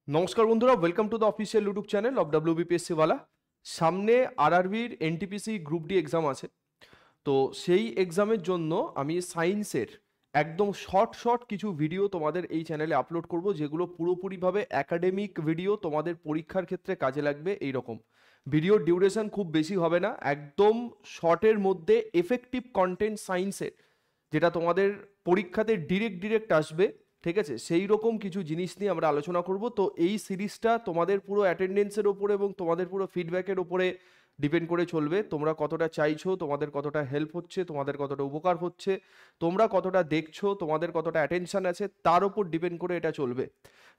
নমস্কার বন্ধুরা, welcome to the official YouTube channel of WBPSC ওয়ালা। সামনে আরআরবির এনটিপিসি গ্রুপ ডি এক্সাম আছে। তো সেই এক্সামের জন্য আমি সায়েন্সের একদম শর্ট শর্ট কিছু ভিডিও তোমাদের এই চ্যানেলে আপলোড করব, যেগুলো পুরোপুরিভাবে একাডেমিক ভিডিও, তোমাদের পরীক্ষার ক্ষেত্রে কাজে লাগবে। এই রকম ভিডিওর ডিউরেশন খুব বেশি হবে না, একদম শর্টের মধ্যে এফেক্টিভ কন্টেন্ট সায়েন্সের, যেটা তোমাদের পরীক্ষাতে ডিরেক্ট আসবে। ঠিক আছে, সেই রকম কিছু জিনিস নিয়ে আমরা আলোচনা করব। তো এই সিরিজটা তোমাদের পুরো অ্যাটেন্ডেন্সের ওপরে এবং তোমাদের পুরো ফিডব্যাকের ওপরে ডিপেন্ড করে চলবে। তোমরা কতটা চাইছো, তোমাদের কতটা হেল্প হচ্ছে, তোমাদের কতটা উপকার হচ্ছে, তোমরা কতটা দেখছো, তোমাদের কতটা অ্যাটেনশন আছে, তার উপর ডিপেন্ড করে এটা চলবে।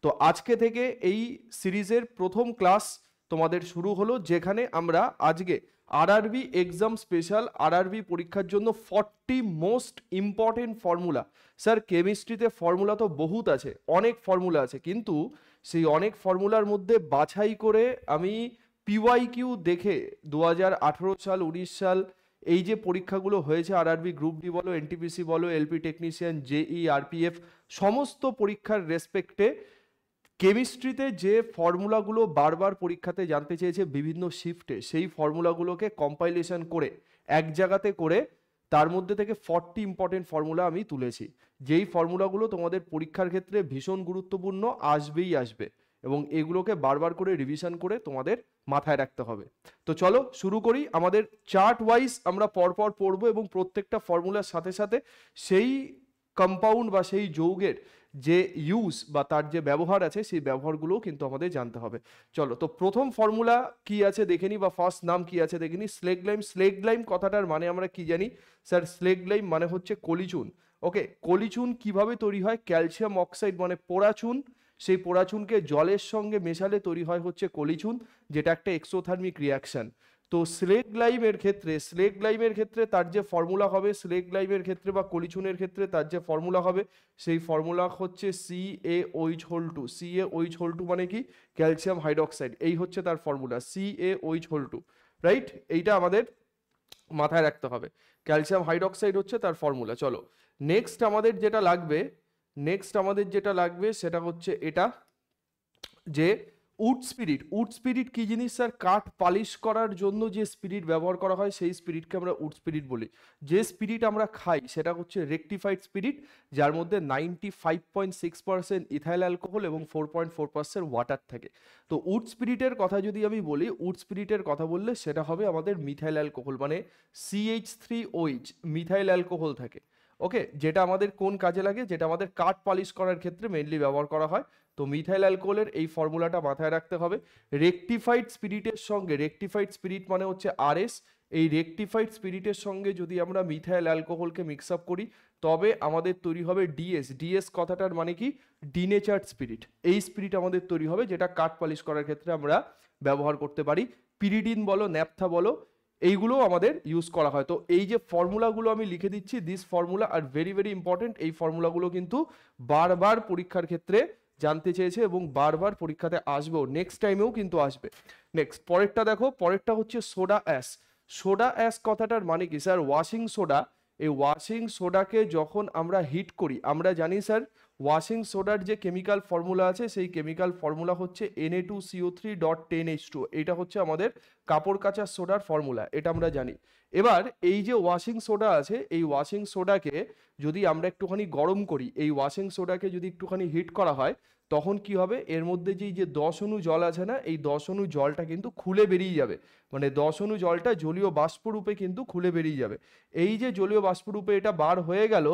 তো আজকে থেকে এই সিরিজের প্রথম ক্লাস তোমাদের শুরু হলো, যেখানে আমরা আজকে আরআরবি এক্সাম স্পেশাল আরআরবি পরীক্ষার জন্য 40 মোস্ট ইম্পর্টেন্ট ফর্মুলা। স্যার কেমিস্ট্রিতে ফর্মুলা তো বহুত আছে, অনেক ফর্মুলা আছে, কিন্তু সেই অনেক ফর্মুলার মধ্যে বাছাই করে আমি পিওয়াইকিউ দেখে 2018 সাল 19 সাল এই যে পরীক্ষাগুলো হয়েছে, আরআরবি গ্রুপ ডি বলো, এনটিপিসি বলো, এলপি টেকনিশিয়ান, জেই, আরপিএফ, সমস্ত পরীক্ষার রেসপেক্টে কেমিস্ট্রিতে যে ফর্মুলাগুলো বারবার পরীক্ষাতে জানতে চেয়েছে বিভিন্ন শিফটে, সেই ফর্মুলাগুলোকে কম্পাইলেশন করে এক জায়গাতে করে তার মধ্যে থেকে 40 ইম্পর্টেন্ট ফর্মুলা আমি তুলেছি, যেই ফর্মুলাগুলো তোমাদের পরীক্ষার ক্ষেত্রে ভীষণ গুরুত্বপূর্ণ, আসবেই আসবে, এবং এগুলোকে বারবার করে রিভিশন করে তোমাদের মাথায় রাখতে হবে। তো চলো শুরু করি। আমাদের চার্ট ওয়াইজ আমরা পরপর পড়বো, এবং প্রত্যেকটা ফর্মুলার সাথে সাথে সেই কম্পাউন্ড বা সেই যৌগের যে ইউজ বা তার যে ব্যবহার আছে, সেই ব্যবহারগুলোও কিন্তু আমাদের জানতে হবে। চলো, তো প্রথম ফর্মুলা কি আছে দেখে নি, বা ফার্স্ট নাম কি আছে দেখে নি। Slag lime. স্লেগ লাইম কথাটার মানে আমরা কি জানি স্যার? স্লেগ লাইম মানে হচ্ছে কলিচুন। ওকে, কলিচুন কিভাবে তৈরি হয়? ক্যালসিয়াম অক্সাইড মানে পোড়াচুন, সেই পোড়াচুনকে জলের সঙ্গে মেশালে তৈরি হয় হচ্ছে কলিচুন, যেটা একটা এক্সোথার্মিক রিয়াকশন। তো স্লেগ লাইমের ক্ষেত্রে তার যে ফর্মুলা হবে, স্লেগ লাইমের ক্ষেত্রে বা কলিচুনের ক্ষেত্রে তার যে ফর্মুলা হবে, সেই ফর্মুলা হচ্ছে CaOH2। CaOH2 মানে কি? Calcium hydroxide. এই হচ্ছে তার ফর্মুলা, CaOH2। রাইট, এইটা আমাদের মাথায় রাখতে হবে। ক্যালসিয়াম হাইড্রোক্সাইড হচ্ছে তার ফর্মুলা। চলো, নেক্সট আমাদের যেটা লাগবে সেটা হচ্ছে এটা, যে উড স্পিরিট কি জিনিস স্যার? কাঠ পালিশ করার জন্য যে স্পিরিট ব্যবহার করা হয়, সেই স্পিরিটকে আমরা উড স্পিরিট বলি। যে স্পিরিট আমরা খাই সেটা হচ্ছে রেকটিফাইড স্পিরিট, যার মধ্যে 95.6% ইথাইল অ্যালকোহল এবং 4.4% ওয়াটার থাকে। তো উড স্পিরিটের কথা যদি আমি বলি, উড স্পিরিটের কথা বললে সেটা হবে আমাদের মিথাইল অ্যালকোহল, মানে CH3OH, মিথাইল অ্যালকোহল থাকে। ওকে, যেটা আমাদের কোন কাজে লাগে? যেটা আমাদের কাঠ পালিশ করার ক্ষেত্রে মেইনলি ব্যবহার করা হয়। তো মিথাইল অ্যালকোহলের এই ফর্মুলাটা মাথায় রাখতে হবে। রেকটিফাইড স্পিরিটের সঙ্গে, রেকটিফাইড স্পিরিট মানে হচ্ছে RS, এই রেকটিফাইড স্পিরিটের সঙ্গে যদি আমরা মিথাইল অ্যালকোহলকে মিক্স আপ করি, তবে আমাদের তৈরি হবে ডিএস। ডিএস কথাটার মানে কি? Denatured spirit. এই স্পিরিট আমাদের তৈরি হবে, যেটা কাঠ পালিশ করার ক্ষেত্রে আমরা ব্যবহার করতে পারি। পিরিডিন বলো, ন্যাপথা বলো, এইগুলো আমাদের ইউজ করা হয়। তো এই যে ফর্মুলাগুলো আমি লিখে দিচ্ছি, this formula are very very important. এই ফর্মুলাগুলো কিন্তু বারবার পরীক্ষার ক্ষেত্রে জানতে চেয়েছে এবং বারবার পরীক্ষাতে আসবেও, নেক্সট টাইমেও কিন্তু আসবে। নেক্সট পরেরটা দেখো, পরেরটা হচ্ছে সোডা অ্যাশ। সোডা অ্যাশ কথাটার মানে কি স্যার? Washing soda. এই ওয়াশিং সোডাকে যখন আমরা হিট করি, আমরা জানি স্যার ওয়াশিং সোডার যে কেমিক্যাল ফর্মুলা আছে, সেই কেমিক্যাল ফর্মুলা হচ্ছে Na2CO3.10H2। এটা হচ্ছে আমাদের কাপড় কাচার সোডার ফর্মুলা, এটা আমরা জানি। এবার এই যে ওয়াশিং সোডা আছে, এই ওয়াশিং সোডাকে যদি আমরা একটুখানি গরম করি, এই ওয়াশিং সোডাকে যদি একটুখানি হিট করা হয়, তখন কি হবে? এর মধ্যে যে 10 অণু জল আছে না, এই 10 অণু জলটা কিন্তু খুলে বেরিয়ে যাবে, মানে 10 অণু জলটা জলীয় বাষ্প রূপে কিন্তু খুলে বেরিয়ে যাবে। এই যে জলীয় বাষ্প রূপে এটা বার হয়ে গেল,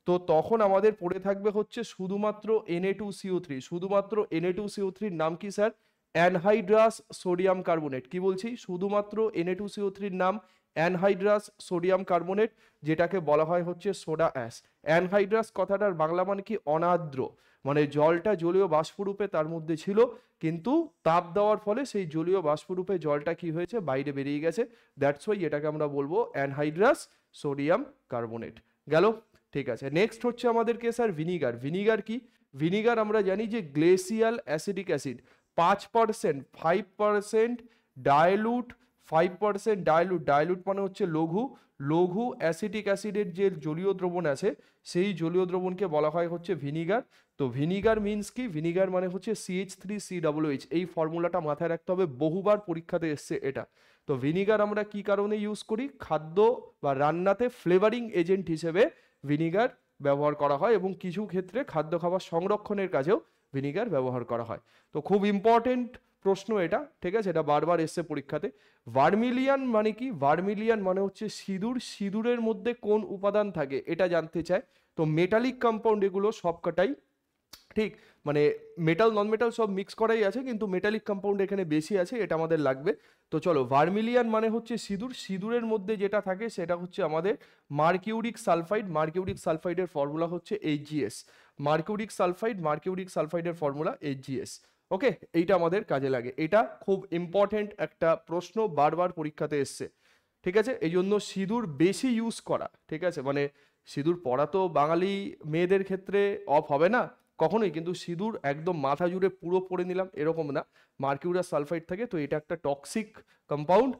তো তখন আমাদের পড়ে থাকবে হচ্ছে শুধুমাত্র Na2CO3। শুধুমাত্র Na2CO3 নাম কি স্যার? Anhydrous sodium carbonate. কি বলছি? শুধুমাত্র Na2CO3 নাম অ্যানহাইড্রাস সোডিয়াম কার্বনেট, যেটাকে বলা হয় হচ্ছে সোডা অ্যাশ। অ্যানহাইড্রাস কথাটার বাংলা মানে কি? অনার্দ্র, মানে জলটা জলীয় বাষ্পরূপে তার মধ্যে ছিল, কিন্তু তাপ দেওয়ার ফলে সেই জলীয় বাষ্পরূপে জলটা কি হয়েছে? বাইরে বেরিয়ে গেছে। দ্যাটস ওয়াই এটাকে আমরা বলবো অ্যানহাইড্রাস সোডিয়াম কার্বনেট। গেল? ঠিক আছে, নেক্সট হচ্ছে আমাদেরকে স্যার ভিনিগার। ভিনিগার কি? ভিনিগার আমরা জানি যে glacial acidic acid, 5% dilute 5% dilute, dilute মানে হচ্ছে লঘু, লঘু অ্যাসিটিক অ্যাসিডের যে জলীয় দ্রবণ আছে সেই জলীয় দ্রবণকে বলা হয় হচ্ছে ভিনিগার। তো ভিনিগার মিন্স কি, ভিনিগার মানে হচ্ছে CH3COOH, এই ফর্মুলাটা মাথায় রাখতে হবে, বহুবার পরীক্ষাতে এসছে এটা। তো ভিনিগার আমরা কি কারণে ইউজ করি, খাদ্য বা রান্নাতে ফ্লেভারিং এজেন্ট হিসেবে ভিনিগার ব্যবহার করা হয়, এবং কিছু ক্ষেত্রে খাদ্য খাবার সংরক্ষণের কাজেও ভিনিগার ব্যবহার করা হয়। তো খুব ইম্পর্টেন্ট প্রশ্ন এটা, ঠিক আছে, এটা বারবার এসছে পরীক্ষাতে। ভার্মিলিয়ান মানে কি, ভার্মিলিয়ান মানে হচ্ছে সিঁদুর, সিঁদুরের মধ্যে কোন উপাদান থাকে এটা জানতে চায়। তো মেটালিক কম্পাউন্ড এগুলো সবকটাই, ঠিক, মানে মেটাল নন মেটাল সব মিক্স করাই আছে, কিন্তু মেটালিক কম্পাউন্ড এখানে বেশি আছে, এটা আমাদের লাগবে। তো চলো, ভার্মিলিয়ান মানে হচ্ছে সিঁদুর, সিঁদুরের মধ্যে যেটা থাকে সেটা হচ্ছে আমাদের মার্কিউরিক সালফাইড, মার্কিউরিক সালফাইডের ফর্মুলা হচ্ছে HGS, মার্কিউরিক সালফাইড, মার্কিউরিক সালফাইডের ফর্মুলা HGS। ওকে, এইটা আমাদের কাজে লাগে, এটা খুব ইম্পর্টেন্ট একটা প্রশ্ন, বারবার পরীক্ষাতে এসছে, ঠিক আছে। এই জন্য সিঁদুর বেশি ইউজ করা, ঠিক আছে, মানে সিঁদুর পরা তো বাঙালি মেয়েদের ক্ষেত্রে অফ হবে না কখনোই, কিন্তু সিঁদুর একদম মাথা জুড়ে পুরো পরে নিলাম এরকম না, মার্কিউরিয়াস সালফাইড থাকে, তো এটা একটা টক্সিক কম্পাউন্ড,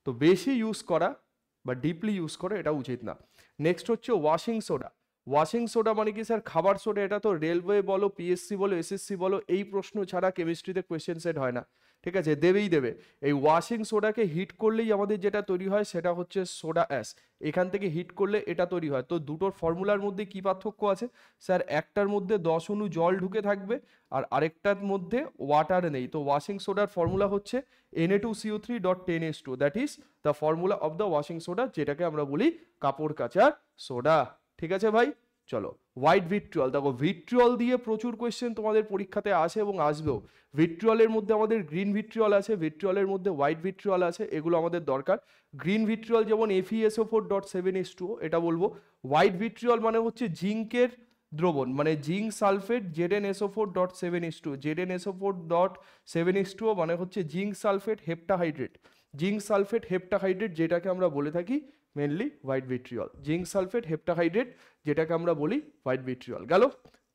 তো বেশি ইউজ করা বা ডিপলি ইউজ করা এটা উচিত না। নেক্সট হচ্ছে ওয়াশিং সোডা, ওয়াশিং সোডা মানে কি স্যার, খাবার সোডা, এটা তো রেলওয়ে বলো, পিএসসি বলো, এসএসসি বলো, এই প্রশ্ন ছাড়া কেমিস্ট্রিতে কোয়েশ্চেন সেট হয় না, ঠিক আছে, দেবেই দেবে। এই ওয়াশিং সোডাকে হিট করলেই আমাদের যেটা তৈরি হয় সেটা হচ্ছে সোডা অ্যাশ, এখান থেকে হিট করলে এটা তৈরি হয়। তো দুটোর ফর্মুলার মধ্যে কি পার্থক্য আছে স্যার, একটার মধ্যে 10 অণু জল ঢুকে থাকবে আর আরেকটার মধ্যে ওয়াটার নেই। তো ওয়াশিং সোডার ফর্মুলা হচ্ছে Na2CO3.10H2, that is the formula of the washing soda, যেটাকে আমরা বলি কাপড় কাচার সোডা, ঠিক আছে ভাই। চলো, হোয়াইট ভিট্রিয়ল, দেখো ভিট্রিয়ল দিয়ে প্রচুর কোয়েশ্চেন তোমাদের পরীক্ষাতে আসে এবং আসবেও। ভিট্রিয়লের মধ্যে আমাদের গ্রিন ভিট্রিয়ল আছে, ভিট্রিয়লের মধ্যে হোয়াইট ভিট্রিয়ল আছে, এগুলো আমাদের দরকার। গ্রিন ভিট্রিয়ল যেমন FeSO4.7H2O, এটা বলবো। হোয়াইট ভিট্রিয়ল মানে হচ্ছে জিঙ্কের দ্রবণ, মানে জিঙ্ক সালফেট ZnSO4.7H2, ZnSO4.7H2O মানে হচ্ছে zinc sulphate heptahydrate, zinc sulphate heptahydrate, যেটাকে আমরা বলে থাকি mainly white vitriol, zinc sulphate heptahydrate, যেটাকে আমরা বলি হোয়াইট ভিট্রিয়ল। গেল,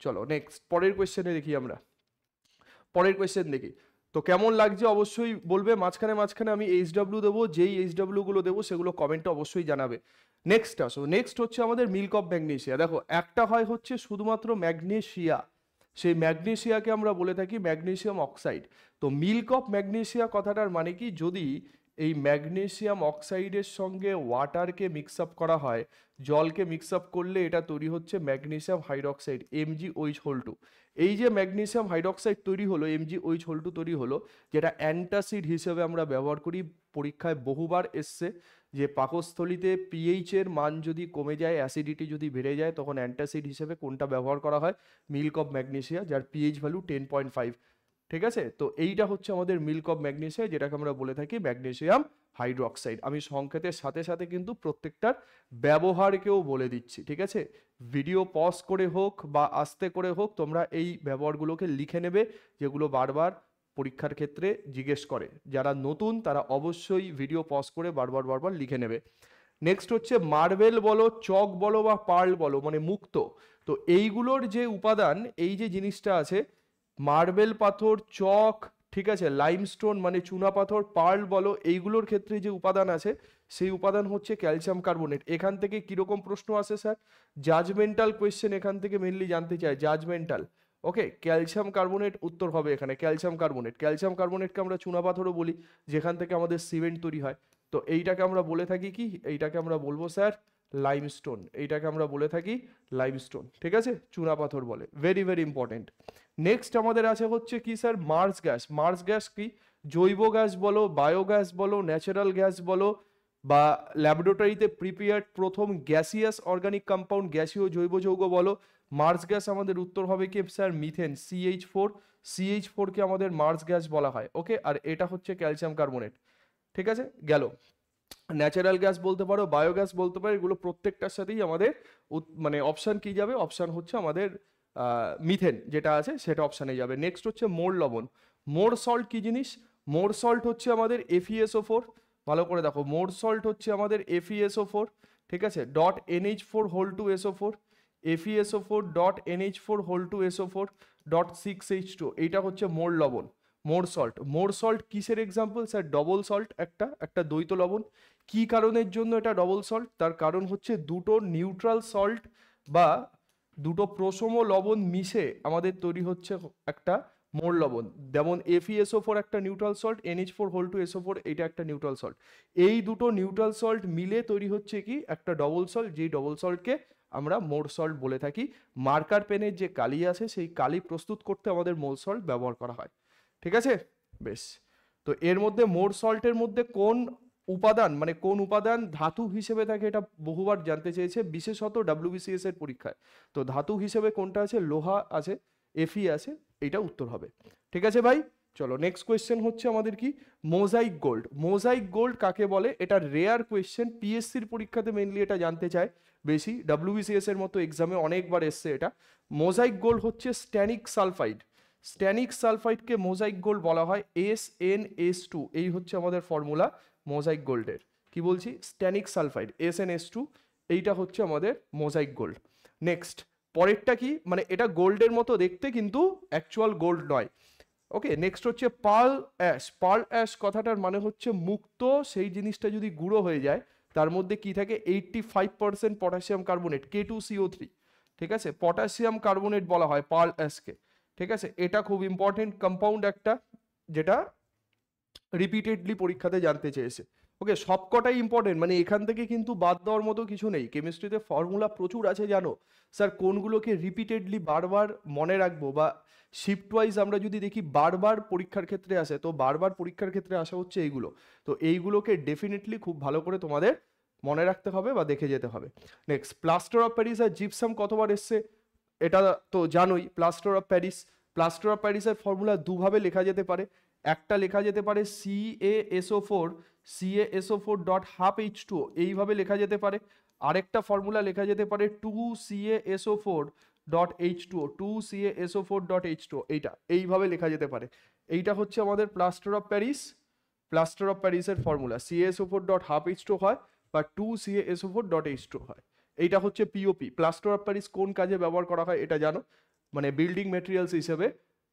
চলো নেক্সট পরের কোয়েশ্চেনে দেখি আমরা, পরের কোয়েশ্চেন দেখি। তো কেমন লাগছে অবশ্যই বলবে, মাঝখানে মাঝখানে আমি HW দেবো, যেই HW গুলো দেবো সেগুলো কমেন্টে অবশ্যই জানাবে। নেক্সট আসো, নেক্সট হচ্ছে আমাদের মিল্ক অফ ম্যাগনেসিয়া। দেখো, একটা হয় হচ্ছে শুধুমাত্র ম্যাগনেসিয়া, সেই ম্যাগনেসিয়াকে আমরা বলে থাকি ম্যাগনেসিয়াম অক্সাইড। তো মিল্ক অফ ম্যাগনেসিয়া কথাটার মানে কি, যদি এই ম্যাগনেসিয়াম অক্সাইডের সঙ্গে ওয়াটারকে মিক্স আপ করা হয়, জলকে মিক্স আপ করলে এটা তৈরি হচ্ছে ম্যাগনেসিয়াম হাইড্রক্সাইড MgOH2। এই যে ম্যাগনেসিয়াম হাইড্রক্সাইড তৈরি হলো, MgOH2 তৈরি হলো, যেটা অ্যান্টাসিড হিসেবে আমরা ব্যবহার করি, পরীক্ষায় বহুবার এসছে যে পাকস্থলীতে পিএইচ এর মান যদি কমে যায়, অ্যাসিডিটি যদি বেড়ে যায়, তখন অ্যান্টাসিড হিসেবে কোনটা ব্যবহার করা হয়, মিল্ক অফ ম্যাগনেসিয়া, যার পিএইচ ভ্যালু 10.5, ঠিক আছে। তো এইটা হচ্ছে আমাদের মিল্ক অফ ম্যাগনেসিয়া, যেটাকে আমরা বলে থাকি ম্যাগনেসিয়াম হাইড্রক্সাইড। আমি সংকেতের সাথে সাথে কিন্তু প্রত্যেকটার ব্যবহারকেও বলে দিচ্ছি, ঠিক আছে। ভিডিও পজ করে হোক বা আস্তে করে হোক, তোমরা এই ব্যবহারগুলোকে লিখে নেবে, যেগুলো বারবার পরীক্ষার ক্ষেত্রে জিজ্ঞেস করে। যারা নতুন তারা অবশ্যই ভিডিও পজ করে বারবার বারবার লিখে নেবে। নেক্সট হচ্ছে মার্বেল বলো, চক বলো বা পার্ল বলো, মানে মুক্ত। তো এইগুলোর যে উপাদান, এই যে জিনিসটা আছে, মার্বেল পাথর, চক, ঠিক আছে, লাইমস্টোন মানে চুনা পাথর, পার্ল বলো, এইগুলোর ক্ষেত্রে যে উপাদান আছে সেই উপাদান হচ্ছে ক্যালসিয়াম কার্বনেট। এখান থেকে কিরকম প্রশ্ন আসে স্যার, জাজমেন্টাল কোয়েশ্চেন এখান থেকে মেনলি জানতে চায়, জাজমেন্টাল। ওকে, ক্যালসিয়াম কার্বনেট উত্তর হবে এখানে, ক্যালসিয়াম কার্বনেট। ক্যালসিয়াম কার্বনেটকে আমরা চুনা পাথরও বলি, যেখান থেকে আমাদের সিমেন্ট তৈরি হয়। তো এইটাকে আমরা বলে থাকি কি, এইটাকে আমরা বলবো স্যার লাইমস্টোন, এইটাকে আমরা বলে থাকি লাইমস্টোন, ঠিক আছে, চুনা পাথর বলে, ভেরি ভেরি ইম্পর্টেন্ট। নেক্সট আমাদের আছে হচ্ছে কি sir, Mars gas. Mars gas কি, জৈব গ্যাস বলো, বায়োগ্যাস বলো, ন্যাচারাল গ্যাস বলো, বা ল্যাবরেটরিতে প্রিপেয়ার্ড প্রথম গ্যাসিয়াস অর্গানিক কম্পাউন্ড, গ্যাসীয় জৈব যৌগ বলো, মার্স গ্যাস আমাদের উত্তর হবে কি স্যার মিথেন, CH4, CH4 কে আমাদের মার্স গ্যাস বলা হয়। ওকে, আর এটা হচ্ছে ক্যালসিয়াম কার্বনেট, ঠিক আছে, গেল। ন্যাচারাল গ্যাস বলতে পারো, বায়োগ্যাস বলতে পারো, এগুলো প্রত্যেকটার সাথেই আমাদের মানে অপশান কি যাবে, অপশান হচ্ছে আমাদের মিথেন যেটা আছে সেটা অপশানে যাবে। নেক্সট হচ্ছে মোর লবণ। মোর সল্ট কি জিনিস, মোর সল্ট হচ্ছে আমাদের FeSO4, ভালো করে দেখো, মোর সল্ট হচ্ছে আমাদের FeSO4, ঠিক আছে, .NH4 FeSO4 .NH4 2SO4 .6H2, এইটা হচ্ছে মোর লবণ। মোর সল্ট কিসের এক্সাম্পল স্যার? ডবল সল্ট, একটা দ্বৈত লবণ। কি কারণের জন্য এটা ডবল সল্ট? তার কারণ হচ্ছে দুটো নিউট্রাল সল্ট বা দুটো প্রশম লবণ মিশে আমাদের তৈরি হচ্ছে একটা মোর লবণ। যেমন FeSO4 একটা নিউট্রাল সল্ট, NH4 এটা একটা নিউট্রাল সল্ট। এই দুটো নিউট্রাল সল্ট মিলে তৈরি হচ্ছে কি একটা ডবল সল্ট, যেই ডবল সল্টকে আমরা মোর সল্ট বলে থাকি। মার্কার পেনের যে কালি আছে সেই কালি প্রস্তুত করতে আমাদের মোর সল্ট ব্যবহার করা হয়। ঠিক আছে, বেশ। তো এর মধ্যে মোর সল্টের মধ্যে কোন উপাদান, মানে কোন উপাদান ধাতু হিসেবে থাকে, এটা বহুবার জানতে চেয়েছে, বিশেষত WBCS এর পরীক্ষায়। তো ধাতু হিসেবে কোনটা আছে? লোহা আছে, Fe আছে, এটা উত্তর হবে। ঠিক আছে ভাই, চলো নেক্সট কোয়েশ্চেন হচ্ছে আমাদের কি, মোজাইক গোল্ড। মোজাইক গোল্ড কাকে বলে? এটা রেয়ার কোয়েশ্চেন, পিএসসির পরীক্ষাতে মেইনলি এটা জানতে চায় বেশি, WBCS এর মতো এক্সামে অনেকবার এসছে এটা। মোজাইক গোল্ড হচ্ছে স্ট্যানিক সালফাইড। স্ট্যানিক সালফাইডকে মোজাইক গোল্ড বলা হয়, SnS2, এই হচ্ছে আমাদের ফর্মুলা মোজাইক গোল্ডের। কি বলছি? স্ট্যানিক সালফাইড SnS2, এইটা হচ্ছে আমাদের মোজাইক গোল্ড। নেক্সট পরেরটা কি, মানে এটা গোল্ডের মতো দেখতে কিন্তু অ্যাকচুয়াল গোল্ড নয়। ওকে, নেক্সট হচ্ছে পার্ল অ্যাশ। পার্ল অ্যাশ কথাটার মানে হচ্ছে মুক্ত সেই জিনিসটা যদি গুঁড়ো হয়ে যায় তার মধ্যে কি থাকে? 85% পটাশিয়াম কার্বনেট, K2CO3। ঠিক আছে, পটাশিয়াম কার্বনেট বলা হয় পার্ল অ্যাশকে। ঠিক আছে, এটা খুব ইম্পর্টেন্ট কম্পাউন্ড একটা, যেটা রিপিটেডলি পরীক্ষাতে জানতে চেয়েছে। ওকে, সবকটাই ইম্পর্টেন্ট, মানে এখান থেকে কিন্তু বাদ দেওয়ার মতো কিছু নেই। কেমিস্ট্রিতে ফর্মুলা প্রচুর আছে জানো স্যার, কোনগুলোকে রিপিটেডলি বারবার মনে রাখবো, বা শিফট ওয়াইজ আমরা যদি দেখি বারবার পরীক্ষার ক্ষেত্রে আসে, তো বারবার পরীক্ষার ক্ষেত্রে আসা হচ্ছে এইগুলো। তো এইগুলোকে ডেফিনেটলি খুব ভালো করে তোমাদের মনে রাখতে হবে বা দেখে যেতে হবে। নেক্সট, প্লাস্টার অফ প্যারিস আর জিপসাম কতবার এসছে? এটা তো জানোই, plaster of Paris. Plaster of প্যারিসের ফর্মুলা দুভাবে লেখা যেতে পারে। একটা লেখা যেতে পারে CaSO4 এইভাবে লেখা যেতে পারে। আরেকটা ফর্মুলা লেখা যেতে পারে 2CaSO4, এইটা এইভাবে লেখা যেতে পারে। এইটা হচ্ছে আমাদের plaster of Paris. Plaster of প্যারিসের ফর্মুলা CaSO4.2 হয় বা 2CaSO4.H2 হয়। এইটা হচ্ছে পিওপি। প্লাস্টার অফ প্যারিস কোন কাজে ব্যবহার করা হয় এটা জানো? মানে বিল্ডিং মেটেরিয়ালস হিসেবে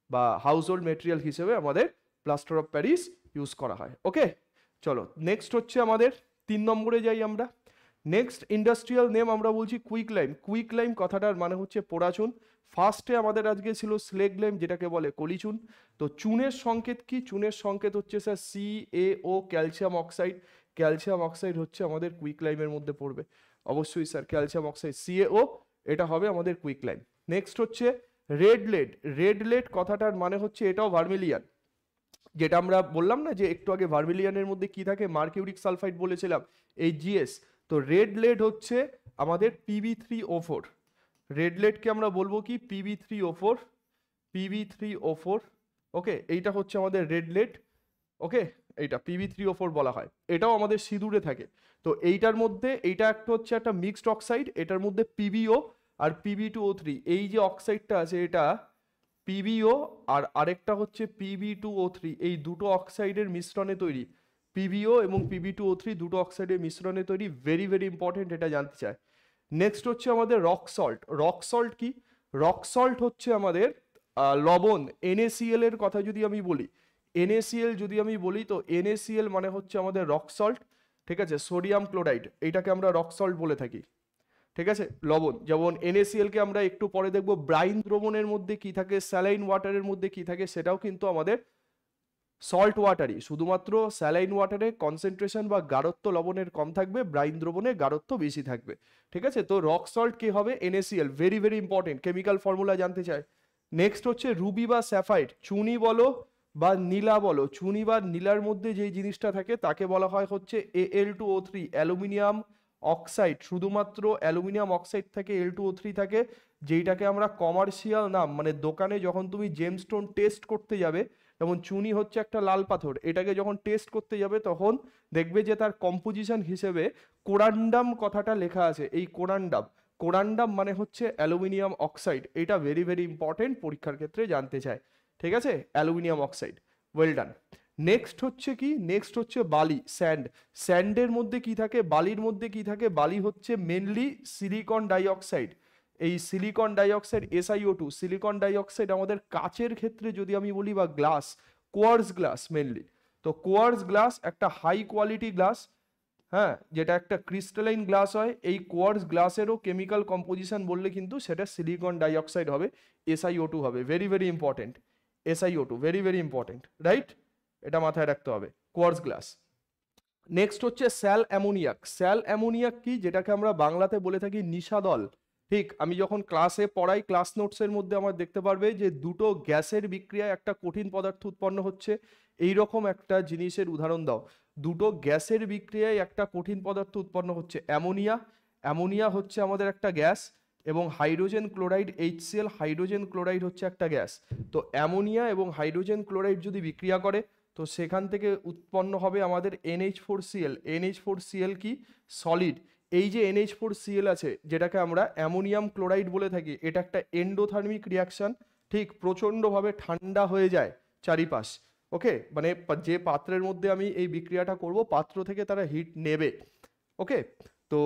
বা হাউস হোল্ড মেটেরিয়াল হিসেবে আমাদের প্লাস্টার অফ প্যারিস ইউজ করা হয়। ওকে, চলো নেক্সট হচ্ছে আমাদের 3 নম্বরে যাই আমরা। নেক্সট ইন্ডাস্ট্রিয়াল নেম আমরা বলছি কুইক লাইম। কুইক লাইম কথাটার মানে হচ্ছে পোড়াচুন। ফার্স্টে আমাদের আজকে ছিল স্লেগ লাইম, যেটাকে বলে কলিচুন। তো চুনের সংকেত কি? চুনের সংকেত হচ্ছে sir CaO, calcium oxide. Calcium oxide হচ্ছে আমাদের কুইক লাইমের মধ্যে পড়বে অবশ্যই স্যার, ক্যালসিয়াম অক্সাইড CaO, এটা হবে আমাদের কুইক লাইম। নেক্সট হচ্ছে রেড লেড। রেড লেড কথাটার মানে হচ্ছে এটাও ভার্মিলিয়ান, যেটা আমরা বললাম না যে একটু আগে ভার্মিলিয়ানের মধ্যে কি থাকে, মার্কিউরিক সালফাইড বলেছিলাম, HGS। তো রেড লেড হচ্ছে আমাদের Pb3O4। রেড লেডকে আমরা বলবো কি? Pb3O4। Pb3O4, ওকে, এইটা হচ্ছে আমাদের রেড লেড। ওকে, এইটা Pb3O4 বলা হয়, এটাও আমাদের সিঁদুরে থাকে। তো এইটার মধ্যে এইটা একটা হচ্ছে একটা মিক্সড অক্সাইড, এটার মধ্যে PbO আর Pb2O3, এই যে অক্সাইডটা আছে এটা PbO, আর আরেকটা হচ্ছে Pb2O3, এই দুটো অক্সাইডের মিশ্রণে তৈরি। PbO এবং Pb2O3 দুটো অক্সাইডের মিশ্রণে তৈরি, ভেরি ভেরি ইম্পর্টেন্ট, এটা জানতে চায়। নেক্সট হচ্ছে আমাদের রক সল্ট। রক সল্ট কি? রক সল্ট হচ্ছে আমাদের লবণ। NaCl এর কথা যদি আমি বলি, NaCl যদি আমি বলি, তো NaCl মানে হচ্ছে আমাদের রক সল্ট। ঠিক আছে, সোডিয়াম ক্লোরাইড, এইটাকে আমরা রক সল্ট বলে থাকি। ঠিক আছে, লবণ। যেমন NaCl কে আমরা একটু পরে দেখবো ব্রাইন দ্রবণের মধ্যে কি থাকে, স্যালাইন ওয়াটারের মধ্যে কি থাকে, সেটাও কিন্তু আমাদের সল্ট ওয়াটারই। শুধুমাত্র স্যালাইন ওয়াটারে কনসেন্ট্রেশন বা গাঢ়ত্ব লবণের কম থাকবে, ব্রাইন দ্রবণে গাঢ়ত্ব বেশি থাকবে। ঠিক আছে, তো রক সল্ট কি হবে? NaCl, very very important, chemical formula জানতে চায়। নেক্সট হচ্ছে রুবি বা স্যাফাইড। চুনি বলো বা নীলা বলো, চুনি বা নীলার মধ্যে যেই জিনিসটা থাকে তাকে বলা হয় হচ্ছে Al2O3, অ্যালুমিনিয়াম অক্সাইড। শুধুমাত্র অ্যালুমিনিয়াম অক্সাইড থেকে Al2O3 থাকে, যেইটাকে আমরা কমার্শিয়াল নাম, মানে দোকানে যখন তুমি জেমস্টোন টেস্ট করতে যাবে, যেমন চুনি হচ্ছে একটা লাল পাথর, এটাকে যখন টেস্ট করতে যাবে তখন দেখবে যে তার কম্পোজিশন হিসেবে কোরান্ডাম কথাটা লেখা আছে। এই কোরান্ডাম, কোরান্ডাম মানে হচ্ছে অ্যালুমিনিয়াম অক্সাইড। এটা ভেরি ভেরি ইম্পর্টেন্ট, পরীক্ষার ক্ষেত্রে জানতে চায়। ঠিক আছে, aluminium oxide, well done. Next হচ্ছে কি? নেক্সট হচ্ছে বালি, স্যান্ড। স্যান্ডের মধ্যে কি থাকে? বালির মধ্যে কি থাকে? বালি হচ্ছে মেনলি সিলিকন ডাইঅক্সাইড। এই silicon dioxide SiO2, silicon dioxide আমাদের কাচের ক্ষেত্রে যদি আমি বলি বা গ্লাস, কোয়ার্টজ গ্লাস মেনলি। তো কোয়ার্টজ গ্লাস একটা হাই কোয়ালিটি গ্লাস, হ্যাঁ, যেটা একটা ক্রিস্টালাইন গ্লাস হয়। এই কোয়ার্টজ গ্লাসেরও কেমিক্যাল কম্পোজিশন বললে কিন্তু সেটা সিলিকন ডাইঅক্সাইড হবে, SiO2 হবে। Very very important, SiO2 very very important, right? এটা মাথায় রাখতে হবে, কোয়ার্টজ গ্লাস। নেক্সট হচ্ছে স্যাল অ্যামোনিয়াক। স্যাল অ্যামোনিয়াক কি, যেটাকে আমরা বাংলাতে বলে থাকি নিশাদল। ঠিক, আমি যখন ক্লাসে পড়াই, ক্লাস নোটসের মধ্যে আমার দেখতে পারবে যে দুটো গ্যাসের বিক্রিয়ায় একটা কঠিন পদার্থ উৎপন্ন হচ্ছে, এই রকম একটা জিনিসের উদাহরণ দাও। দুটো গ্যাসের বিক্রিয়ায় একটা কঠিন পদার্থ উৎপন্ন হচ্ছে, অ্যামোনিয়া। অ্যামোনিয়া হচ্ছে আমাদের একটা গ্যাস, এবং hydrogen chloride HCl, hydrogen chloride হচ্ছে একটা গ্যাস। তো অ্যামোনিয়া এবং হাইড্রোজেন ক্লোরাইড যদি বিক্রিয়া করে, তো সেখান থেকে উৎপন্ন হবে আমাদের NH4Cl। NH4Cl কি, সলিড। এই যে NH4Cl আছে, যেটাকে আমরা অ্যামোনিয়াম ক্লোরাইড বলে থাকি, এটা একটা এন্ডোথার্মিক রিয়াকশন। ঠিক, প্রচণ্ডভাবে ঠান্ডা হয়ে যায় চারিপাশ। ওকে, মানে যে পাত্রের মধ্যে আমি এই বিক্রিয়াটা করব, পাত্র থেকে তারা হিট নেবে। ওকে, তো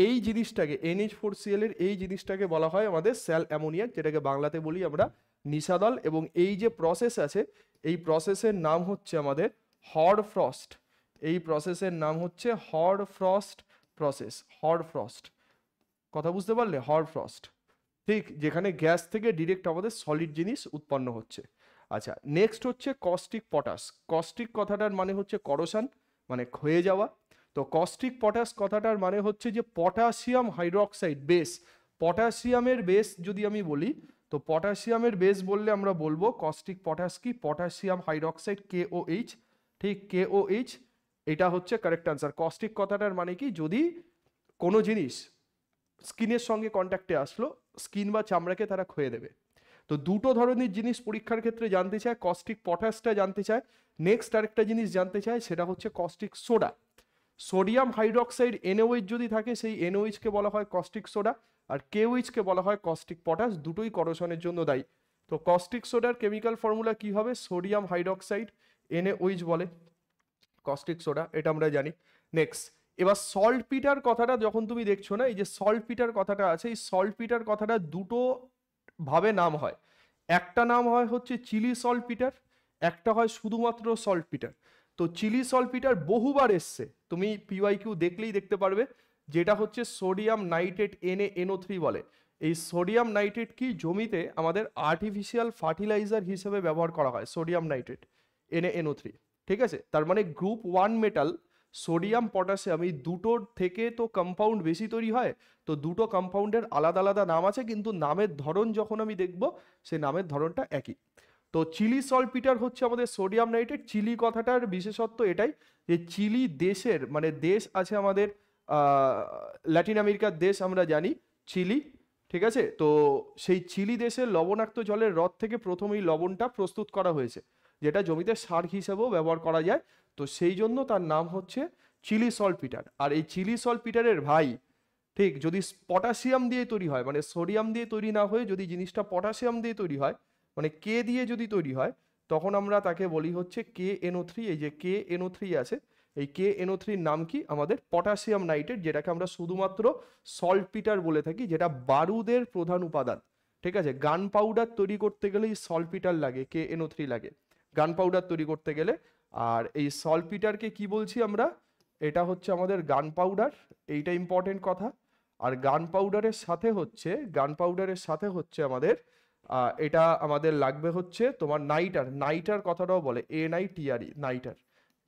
এই জিনিসটাকে, NH4Cl এর এই জিনিসটাকে বলা হয় আমাদের স্যাল অ্যামোনিয়াক, যেটাকে বাংলাতে বলি আমরা নিশাদল। এবং এই যে প্রসেস আছে, এই প্রসেসের নাম হচ্ছে আমাদের হরফ্রস্ট। এই প্রসেসের নাম হচ্ছে হরফ্রস্ট প্রসেস। হরফ্রস্ট, কথা বুঝতে পারলে? হরফ্রস্ট, ঠিক, যেখানে গ্যাস থেকে ডিরেক্ট আমাদের সলিড জিনিস উৎপন্ন হচ্ছে। আচ্ছা, নেক্সট হচ্ছে কস্টিক পটাশ। কস্টিক কথাটার মানে হচ্ছে করোশন, মানে ক্ষয়ে যাওয়া। তো কস্টিক পটাশ কথাটার মানে হচ্ছে যে পটাশিয়াম হাইড্রোক্সাইড বেস। পটাশিয়ামের বেস যদি আমি বলি, তো পটাশিয়ামের বেস বললে আমরা বলবো কস্টিক পটাশ কি, পটাশিয়াম হাইড্রোক্সাইড, KOH। ঠিক, KOH, এটা হচ্ছে কারেক্ট আনসার। কস্টিক কথাটার মানে কি, যদি কোনো জিনিস স্কিনের সঙ্গে কন্ট্যাক্টে আসলো, স্কিন বা চামড়াকে তারা ক্ষয়ে দেবে। তো দুটো ধরনের জিনিস পরীক্ষার ক্ষেত্রে জানতে চায়, কস্টিক পটাশটা জানতে চায়। নেক্সট আরেকটা জিনিস জানতে চায়, সেটা হচ্ছে caustic soda. Sodium hydroxide NaOH যদি থাকে, সেই NaOH কে বলা হয় কস্টিক সোডা, আর KOH কে বলা হয় কস্টিক পটাশ। দুটোই করোশনের জন্য দায়ী। তো কস্টিক সোডার কেমিক্যাল ফর্মুলা কি হবে, সোডিয়াম হাইড্রোক্সাইড NaOH বলে কস্টিক সোডা, এটা আমরা জানি। নেক্সট, এবার সল্ট পিটার কথাটা যখন তুমি দেখছো না, এই যে সল্ট পিটার কথাটা আছে, এই সল্ট পিটার কথাটা দুটো ভাবে নাম হয়। একটা নাম হয় হচ্ছে চিলি সল্ট পিটার, একটা হয় শুধুমাত্র সল্ট পিটার। তো চিলি সল্ট পিটার বহুবার এসছে, তুমি PYQ দেখলেই দেখতে পারবে, যেটা হচ্ছে সোডিয়াম নাইট্রেট NaNO3 বলে। এই সোডিয়াম নাইট্রেট কি, জমিতে আমাদের আর্টিফিশিয়াল ফার্টিলাইজার হিসেবে ব্যবহার করা হয়, সোডিয়াম নাইট্রেট NaNO3। ঠিক আছে, তার মানে গ্রুপ 1 মেটাল সোডিয়াম পটাশিয়াম, এই দুটোর থেকে তো কম্পাউন্ড বেশি তৈরি হয়। তো দুটো কম্পাউন্ডের আলাদা আলাদা নাম আছে, কিন্তু নামের ধরন যখন আমি দেখব, সেই নামের ধরনটা একই। তো চিলি সল্ট পিটার হচ্ছে আমাদের সোডিয়াম নাইট্রেট। চিলি কথাটার বিশেষত্ব এটাই যে চিলি দেশের, মানে দেশ আছে আমাদের ল্যাটিন আমেরিকার দেশ আমরা জানি চিলি। ঠিক আছে, তো সেই চিলি দেশের লবণাক্ত জলের হ্রদ থেকে প্রথম এই লবণটা প্রস্তুত করা হয়েছে, যেটা জমিতে সার হিসেবেও ব্যবহার করা যায়। তো সেই জন্য তার নাম হচ্ছে চিলি সল্ট পিটার। আর এই চিলি সল্ট পিটারের ভাই, ঠিক, যদি পটাশিয়াম দিয়ে তৈরি হয়, মানে সোডিয়াম দিয়ে তৈরি না হয়ে যদি জিনিসটা পটাশিয়াম দিয়ে তৈরি হয়, মানে K দিয়ে যদি তৈরি হয়, তখন আমরা তাকে বলি হচ্ছে KNO3। এই যে KNO3 আছে, এই KNO3 নাম কি, আমাদের পটাশিয়াম নাইট্রেট, যেটাকে আমরা শুধুমাত্র সল্ট পিটার বলে থাকি, যেটা বারুদের প্রধান উপাদান। ঠিক আছে, গান পাউডার তৈরি করতে গেলে এই সল্ট পিটার লাগে, KNO3 লাগে গান পাউডার তৈরি করতে গেলে। আর এই সল্ট পিটারকে কি বলছি আমরা, এটা হচ্ছে আমাদের গান পাউডার, এইটা ইম্পর্টেন্ট কথা। আর গান পাউডারের সাথে হচ্ছে আমাদের এটা আমাদের লাগবে হচ্ছে তোমার নাইটার। নাইটার কথাটাও বলে, NITRE, নাইটার,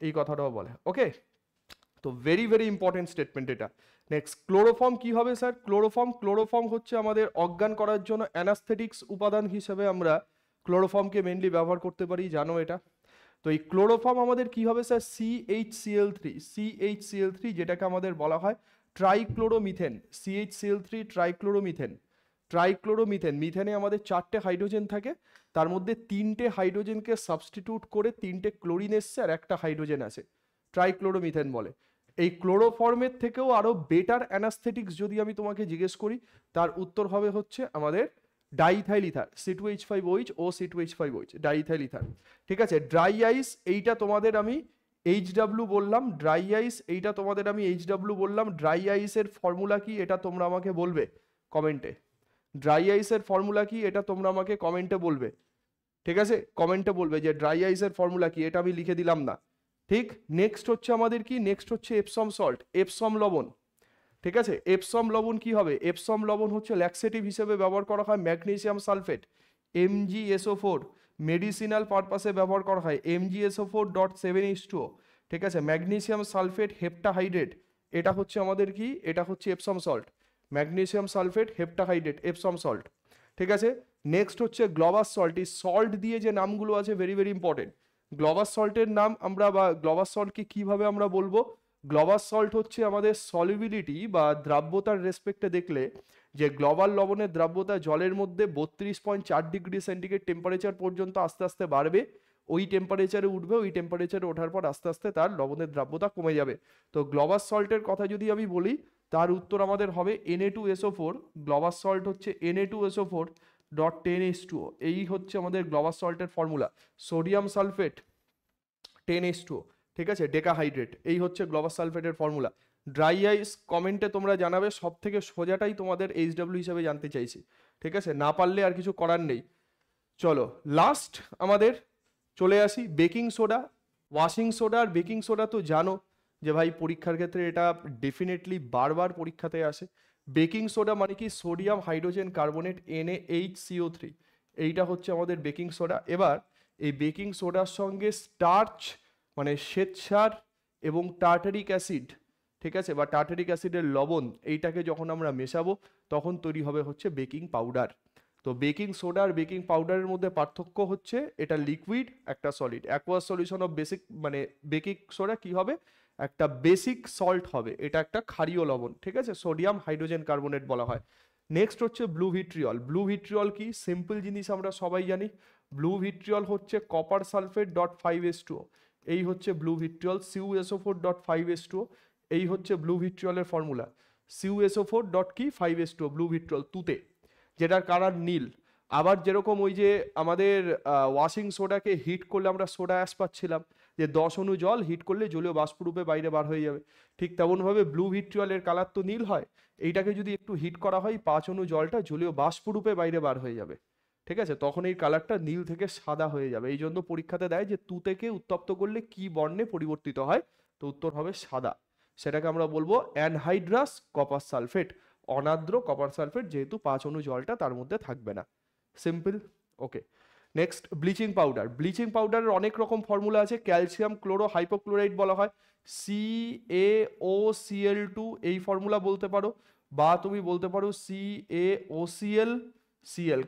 এই কথাটাও বলে। ওকে, তো ভেরি ভেরি ইম্পর্টেন্ট স্টেটমেন্ট এটা। নেক্সট, ক্লোরোফর্ম কি হবে স্যার? ক্লোরোফর্ম হচ্ছে আমাদের অজ্ঞান করার জন্য অ্যানাস্থেটিক্স উপাদান হিসেবে আমরা ক্লোরোফর্মকে মেনলি ব্যবহার করতে পারি, জানো এটা। তো এই ক্লোরোফর্ম আমাদের কি হবে স্যার? CHCl3, যেটাকে আমাদের বলা হয় ট্রাইক্লোরোমিথেন। CHCl3 trichloromethane. মিথেনে আমাদের 4টে হাইড্রোজেন থাকে, তার মধ্যে 3টে হাইড্রোজেনকে সাবস্টিটিউট করে 3টে ক্লোরিন এসছে আর একটা হাইড্রোজেন আছে, ট্রাইক্লোরোমিথেন বলে। এই ক্লোরোফর্মের থেকেও আরো বেটার অ্যানাস্থেটিক্স যদি আমি তোমাকে জিজ্ঞেস করি, তার উত্তর হবে হচ্ছে আমাদের ডাইইথাইল ইথার, C2H5OH ও C2H5OH, ডাইইথাইল ইথার। ঠিক আছে, ড্রাই আইস, এইটা তোমাদের আমি HW বললাম, ড্রাই আইস, এইটা তোমাদের আমি HW বললাম। ড্রাই আইসের ফর্মুলা কি, এটা তোমরা আমাকে বলবে কমেন্টে। ড্রাই আইসের ফর্মুলা কি, এটা তোমরা আমাকে কমেন্টে বলবে। ঠিক আছে, কমেন্টে বলবে যে ড্রাই আইসের ফর্মুলা কি, এটা আমি লিখে দিলাম না। ঠিক, নেক্সট হচ্ছে আমাদের কি, নেক্সট হচ্ছে এপসম সল্ট, এপসম লবণ। ঠিক আছে, এপসম লবণ কি হবে, এপসম লবণ হচ্ছে ল্যাক্সেটিভ হিসেবে ব্যবহার করা হয় ম্যাগনেসিয়াম সালফেট MgSO4, মেডিসিনাল পারপাসে ব্যবহার করা হয় MgSO4.7H2O। ঠিক আছে, ম্যাগনেসিয়াম সালফেট হেপ্টাহাইড্রেট, এটা হচ্ছে আমাদের কি, এটা হচ্ছে Epsom salt, magnesium sulphate heptahydrate Epsom salt. ঠিক আছে, নেক্সট হচ্ছে গ্লোবাস সল্ট। এই সল্ট দিয়ে যে নামগুলো আছে ভেরি ভেরি ইম্পর্টেন্ট। গ্লোবাস সল্টের নাম আমরা, বা গ্লোবাস সল্টকে কিভাবে আমরা বলবো, গ্লোবাস সল্ট হচ্ছে আমাদের সলিবিলিটি বা দ্রাব্যতার রেসপেক্টে দেখলে যে গ্লোবাল লবণের দ্রাব্যতা জলের মধ্যে 32.4 ডিগ্রি সেন্টিগ্রেড টেম্পারেচার পর্যন্ত আস্তে আস্তে বাড়বে, ওই টেম্পারেচারে উঠবে, ওই টেম্পারেচারে ওঠার পর আস্তে আস্তে তার লবণের দ্রাব্যতা কমে যাবে। তো গ্লোবাস সল্টের কথা যদি আমি বলি, তার উত্তর আমাদের হবে Na2SO4। গ্লোবাস সল্ট হচ্ছে Na2SO4.10H2O, এই হচ্ছে আমাদের গ্লোবাস সল্টের ফর্মুলা। সোডিয়াম সালফেট 10H2O, ঠিক আছে, ডেকাহাইড্রেট, এই হচ্ছে গ্লোবাস সালফেটের ফর্মুলা। ড্রাই আইস কমেন্টে তোমরা জানাবে, সব থেকে সোজাটাই তোমাদের HW হিসেবে জানতে চাইছি। ঠিক আছে, না পারলে আর কিছু করার নেই। চলো লাস্ট আমাদের চলে আসি বেকিং সোডা। ওয়াশিং সোডা আর বেকিং সোডা তো জানো যে ভাই পরীক্ষার ক্ষেত্রে এটা ডেফিনেটলি বারবার পরীক্ষাতে আসে। বেকিং সোডা মানে কি, সোডিয়াম হাইড্রোজেন কার্বনেট NaHCO3, এইটা হচ্ছে আমাদের বেকিং সোডা। এবার এই বেকিং সোডার সঙ্গে স্টার্চ মানে শ্বেতসার এবং টার্টারিক অ্যাসিড, ঠিক আছে, বা টার্টারিক অ্যাসিডের লবণ, এইটাকে যখন আমরা মেশাবো তখন তৈরি হবে হচ্ছে বেকিং পাউডার। তো বেকিং সোডা আর বেকিং পাউডারের মধ্যে পার্থক্য হচ্ছে এটা লিকুইড, একটা solid. Aqueous solution of basic মানে বেকিং সোডা কি হবে, একটা বেসিক সল্ট হবে, এটা একটা ক্ষারীয় লবণ। ঠিক আছে, সোডিয়াম হাইড্রোজেন কার্বনেট বলা হয়। নেক্সট হচ্ছে ব্লু ভিট্রিয়ল। ব্লু ভিট্রিয়ল কি, সিম্পল জিনিস আমরা সবাই জানি। ব্লু ভিট্রিয়ল হচ্ছে কপার সালফেট .5H2O, এই হচ্ছে ব্লু ভিট্রিয়ল। CuSO4.5H2O, এই হচ্ছে ব্লু ভিট্রিয়লের ফর্মুলা। CuSO4.5H2O ব্লু ভিট্রিয়ল, তুতে, যেটার কালার নীল। আবার যেরকম ওই যে আমাদের ওয়াশিং সোডাকে হিট করলে আমরা সোডা অ্যাশ পাচ্ছিলাম, যে 10 অণু জল হিট করলে জলীয় বাষ্পরূপে বাইরে বার হয়ে যাবে, ঠিক তেমনভাবে ব্লু ভিট্রিয়লের কালার তো নীল হয়, এইটাকে যদি একটু হিট করা হয় 5 অণু জলটা জলীয় বাষ্পরূপে বাইরে বার হয়ে যাবে। ঠিক আছে, তখন এই কালারটা নীল থেকে সাদা হয়ে যাবে। এই জন্য পরীক্ষাতে দেয় যে তুতেকে উত্তপ্ত করলে কি বর্ণে পরিবর্তিত হয়, তো উত্তর হবে সাদা। সেটাকে আমরা বলবো অ্যানহাইড্রাস কপার সালফেট, অনার্দ্র কপার সালফেট, যেহেতু 5 অণু জলটা তার মধ্যে থাকবে না। Simple, okay. Next bleaching powder. Bleaching পাউডারের অনেক রকম ফর্মুলা আছে। ক্যালসিয়াম ক্লোরো হাইপোক্লোরাইড বলা হয়, CaOCl2, এই ফর্মুলা বলতে পারো, বা তুমি বলতে পারো CaOCl,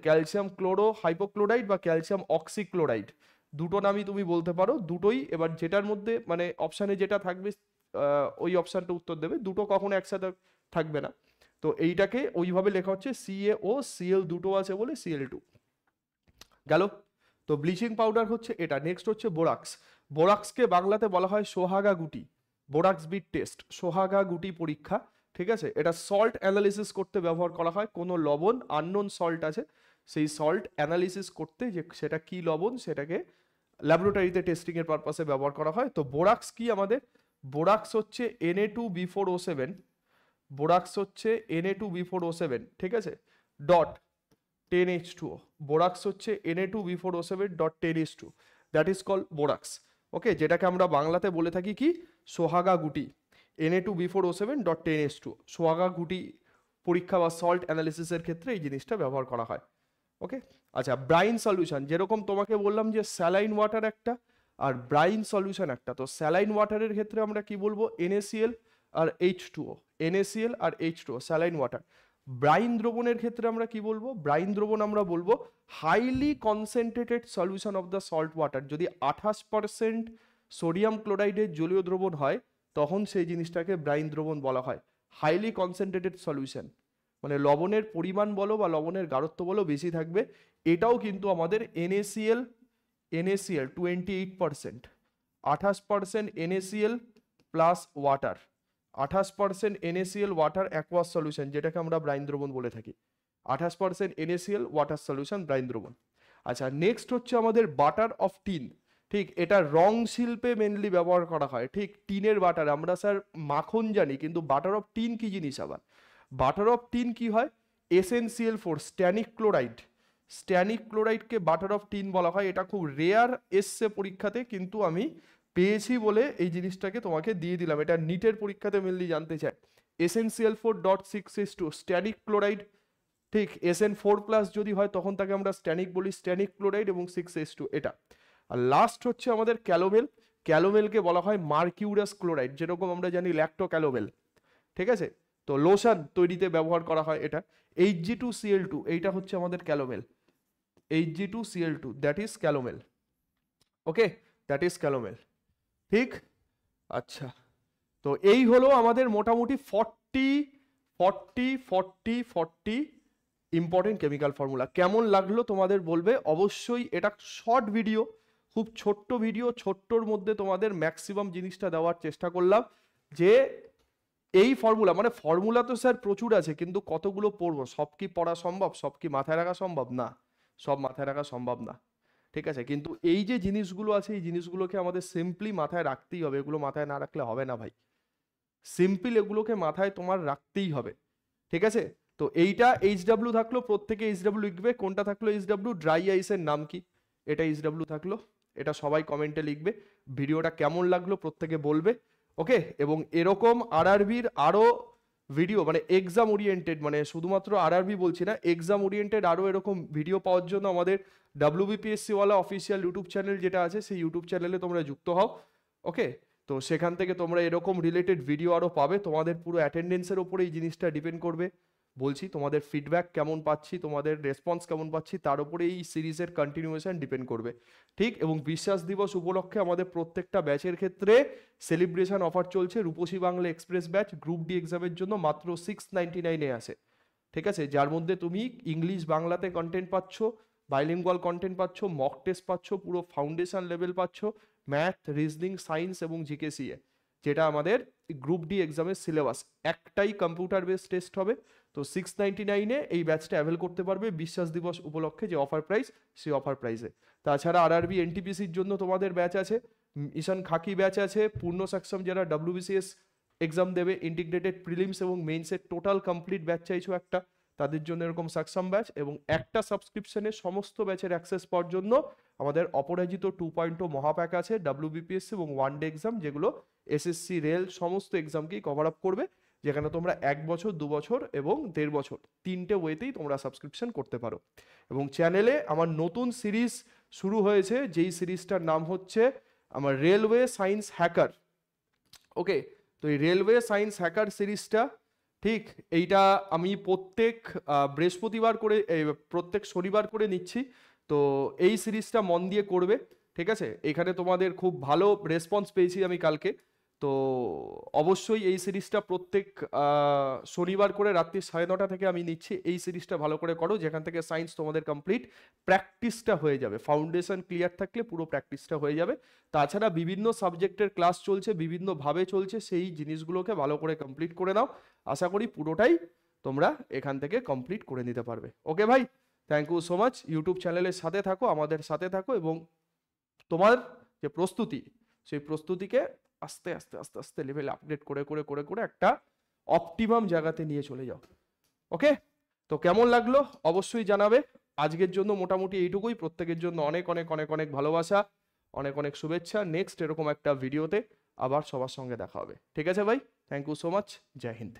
ক্যালসিয়াম ক্লোরো হাইপোক্লোরাইড বা ক্যালসিয়াম অক্সিক্লোরাইড, দুটো নামই তুমি বলতে পারো, দুটোই। এবার যেটার মধ্যে মানে অপশানে যেটা থাকবে ওই অপশানটা উত্তর দেবে, দুটো কখনো একসাথে থাকবে না। তো এইটাকে ওইভাবে লেখা হচ্ছে CaOCl, দুটো আছে বলে Cl2 গেল। তো ব্লিচিং পাউডার হচ্ছে এটা। নেক্সট হচ্ছে বোরাক্স। বোরাক্সকে বাংলাতে বলা হয় সোহাগা গুটি, বোরাক্স বিট টেস্ট, সোহাগা গুটি পরীক্ষা। ঠিক আছে, এটা সল্ট অ্যানালিসিস করতে ব্যবহার করা হয়। কোনো লবণ আননোন সল্ট আছে, সেই সল্ট অ্যানালিসিস করতে যে সেটা কি লবণ, সেটাকে ল্যাবরেটরিতে টেস্টিং এর পারপাসে ব্যবহার করা হয়। তো বোরাক্স কি আমাদের, বোরাক্স হচ্ছে Na2B4O7, বোরাক্স হচ্ছে Na2B4O7, ঠিক আছে, ডট 10H2O, বোরাক্স হচ্ছে Na2B4O7.10H2, that is call borax. Okay, যেটাকে আমরা বাংলাতে বলে থাকি কি, সোহাগা গুটি, Na2B4O7.10H2, সোহাগা গুটি পরীক্ষা বা সল্ট অ্যানালিসিসের ক্ষেত্রে এই জিনিসটা ব্যবহার করা হয়। ওকে, আচ্ছা, ব্রাইন সলিউশন, যেরকম তোমাকে বললাম যে স্যালাইন ওয়াটার একটা আর ব্রাইন সলিউশন একটা। তো স্যালাইন ওয়াটারের ক্ষেত্রে আমরা কি বলবো, NaCl আর H2O, NaCl আর H2O, স্যালাইন ওয়াটার। ব্রাইন দ্রবণের ক্ষেত্রে আমরা কি বলবো, ব্রাইন দ্রবণ আমরা বলবো highly concentrated solution of the salt water. যদি 28% সোডিয়াম ক্লোরাইডের জলীয় দ্রবণ হয়, তখন সেই জিনিসটাকে ব্রাইন দ্রবণ বলা হয়। হাইলি কনসেন্ট্রেটেড সলিউশন মানে লবণের পরিমাণ বলো বা লবণের গাঢ়ত্ব বলো বেশি থাকবে। এটাও কিন্তু আমাদের NaCl 28%, 28% NaCl plus water, 28% NaCl water aqueous solution, যেটাকে আমরা ব্রাইন দ্রবণ বলে থাকি। 28% NaCl ওয়াটার সলিউশন ব্রাইন দ্রবণ। আচ্ছা, নেক্সট হচ্ছে আমাদের বাটার অফ টিন। ঠিক, এটা রং শিল্পে মেনলি ব্যবহার করা হয়। ঠিক, টিনের বাটার, আমরা স্যার মাখন জানি, কিন্তু বাটার অফ টিন কি জিনিস আবার, বাটার অফ টিন কি হয়, SnCl4 স্ট্যানিক ক্লোরাইড, স্ট্যানিক ক্লোরাইডকে বাটার অফ টিন বলা হয়, এটা খুব রেয়ার এসছে পরীক্ষাতে, কিন্তু আমি পেয়েছি বলে এই জিনিসটাকে তোমাকে দিয়ে দিলাম। এটা নিটের পরীক্ষাতে মেনলি জানতে চায়। SnCl4.6H2 স্ট্যানিক ক্লোরাইড, ঠিক SN4+ যদি হয় তখন তাকে আমরা স্ট্যানিক বলি, স্ট্যানিক ক্লোরাইড, এবং 6H2 এটা। আর লাস্ট হচ্ছে আমাদের ক্যালোমেল। ক্যালোমেলকে বলা হয় মার্কিউরাস ক্লোরাইড, যেরকম আমরা জানি ল্যাক্টো ক্যালোমেল, ঠিক আছে? তো লোশন তৈরিতে ব্যবহার করা হয় এটা। Hg2Cl2 এইটা হচ্ছে আমাদের calomel, Hg2Cl2 that is calomel. Okay, that is calomel, ঠিক। আচ্ছা, তো এই হলো আমাদের মোটামুটি 40 ইম্পর্টেন্ট কেমিক্যাল ফর্মুলা। কেমন লাগলো তোমাদের বলবে অবশ্যই। এটা শর্ট ভিডিও, খুব ছোট্ট ভিডিও, ছোট্টর মধ্যে তোমাদের ম্যাক্সিমাম জিনিসটা দেওয়ার চেষ্টা করলাম। যে এই ফর্মুলা, মানে ফর্মুলা তো স্যার প্রচুর আছে, কিন্তু কতগুলো পড়বো? সব কি পড়া সম্ভব? সব কি মাথায় রাখা সম্ভব? না, সব মাথায় রাখা সম্ভব না, ঠিক আছে? কিন্তু এই যে জিনিসগুলো আছে, এই জিনিসগুলোকে আমাদের সিম্পলি মাথায় রাখতেই হবে। এগুলো মাথায় না রাখলে হবে না ভাই, সিম্পল এগুলোকে মাথায় তোমার রাখতেই হবে, ঠিক আছে? তো এইটা HW থাকলো, প্রত্যেকে HW লিখবে। কোনটা থাকলো HW? ড্রাই আইসের নাম কি? এটা HW থাকলো, এটা সবাই কমেন্টে লিখবে। ভিডিওটা কেমন লাগলো প্রত্যেকে বলবে, ওকে? এবং এরকম আরআরবির আরো ভিডিও, মানে এক্সাম ওরিয়েন্টেড, মানে শুধুমাত্র আরআরবি বলছি না, এক্সাম ওরিয়েন্টেড আরো এরকম ভিডিও পাওয়ার জন্য আমাদের WBPSC ওয়ালা অফিসিয়াল ইউটিউব চ্যানেল যেটা আছে, সেই ইউটিউব চ্যানেলে তোমরা যুক্ত হও, ওকে? তো সেখান থেকে তোমরা এরকম রিলেটেড ভিডিও আরও পাবে। তোমাদের পুরো অ্যাটেন্ডেন্সের ওপরে এই জিনিসটা ডিপেন্ড করবে। বলছি, তোমাদের ফিডব্যাক কেমন পাচ্ছি, তোমাদের রেসপন্স কেমন পাচ্ছি, তার উপরে এই সিরিজের কন্টিনিউয়েশন ডিপেন্ড করবে, ঠিক। এবং বিশ্বাস দিবস উপলক্ষে আমাদের প্রত্যেকটা ব্যাচের ক্ষেত্রে সেলিব্রেশন অফার চলছে। Rupashi Bangla express batch group D এক্সামের জন্য মাত্র 699-এ আছে, ঠিক আছে? যার মধ্যে তুমি ইংলিশ বাংলাতে কন্টেন্ট পাচ্ছ, বাইলিঙ্গুয়াল কন্টেন্ট পাচ্ছ, মক টেস্ট পাচ্ছ, পুরো ফাউন্ডেশন লেভেল পাচ্ছ, ম্যাথ, রিজনিং, সায়েন্স এবং জিকেসিএ, যেটা আমাদের গ্রুপ ডি এক্সামের সিলেবাস। একটাই কম্পিউটার বেস টেস্ট হবে। তো 699-এ এই ব্যাচটা অ্যাভেল করতে পারবে বিশ্বাস দিবস উপলক্ষে, যে অফার প্রাইস, সেই অফার প্রাইসে। তাছাড়া আরআরবি এনটিপিসির জন্য তোমাদের ব্যাচ আছে, ঈশান খাকি ব্যাচ আছে, পূর্ণ সক্ষম যারা WBCS এক্সাম দেবে, ইন্টিগ্রেটেড প্রিলিমস এবং মেইনসের টোটাল কমপ্লিট ব্যাচ চাইছো একটা, তাদের জন্য এরকম সক্ষম ব্যাচ। এবং একটা সাবস্ক্রিপশনে সমস্ত ব্যাচের অ্যাক্সেস পাওয়ার জন্য আমাদের অপরাজিত 2.0 মহাপ্যাক আছে, WBPSC এবং ওয়ান ডে এক্সাম, যেগুলো SSC রেল সমস্ত এক্সামকেই কভার আপ করবে, যেখানে তোমরা 1 বছর, 2 বছর এবং 1.5 বছর, 3টে ওয়েতেই তোমরা সাবস্ক্রিপশন করতে পারো। এবং চ্যানেলে আমার নতুন সিরিজ শুরু হয়েছে, যেই সিরিজটার নাম হচ্ছে আমার রেলওয়ে সায়েন্স হ্যাকার, ওকে? তো এই রেলওয়ে সায়েন্স হ্যাকার সিরিজটা, ঠিক, এইটা আমি প্রত্যেক বৃহস্পতিবার করে, প্রত্যেক শনিবার করে নিচ্ছি। তো এই সিরিজটা মন দিয়ে করবে, ঠিক আছে? এখানে তোমাদের খুব ভালো রেসপন্স পেয়েছি আমি কালকে। তো অবশ্যই এই সিরিজটা প্রত্যেক শনিবার করে রাত্রি 9:30 থেকে আমি নিচ্ছি। এই সিরিজটা ভালো করে করো, যেখান থেকে সায়েন্স তোমাদের কমপ্লিট প্র্যাকটিসটা হয়ে যাবে। ফাউন্ডেশন ক্লিয়ার থাকলে পুরো প্র্যাকটিসটা হয়ে যাবে। তাছাড়া বিভিন্ন সাবজেক্টের ক্লাস চলছে, বিভিন্নভাবে চলছে, সেই জিনিসগুলোকে ভালো করে কমপ্লিট করে নাও। আশা করি পুরোটাই তোমরা এখান থেকে কমপ্লিট করে নিতে পারবে। ওকে ভাই, thank you so much. YouTube চ্যানেলের সাথে থাকো, আমাদের সাথে থাকো, এবং তোমার যে প্রস্তুতি, সেই প্রস্তুতিকে আস্তে আস্তে আস্তে আস্তে লেভেল আপগ্রেড করে করে করে করে একটা অপটিমাম জায়গাতে নিয়ে চলে যাও, ওকে? তো কেমন লাগলো অবশ্যই জানাবে। আজকের জন্য মোটামুটি এইটুকুই। প্রত্যেকের জন্য অনেক অনেক অনেক অনেক ভালোবাসা, অনেক অনেক শুভেচ্ছা। নেক্সট এরকম একটা ভিডিওতে আবার সবার সঙ্গে দেখা হবে, ঠিক আছে ভাই? থ্যাংক ইউ সো মাচ, জয় হিন্দ।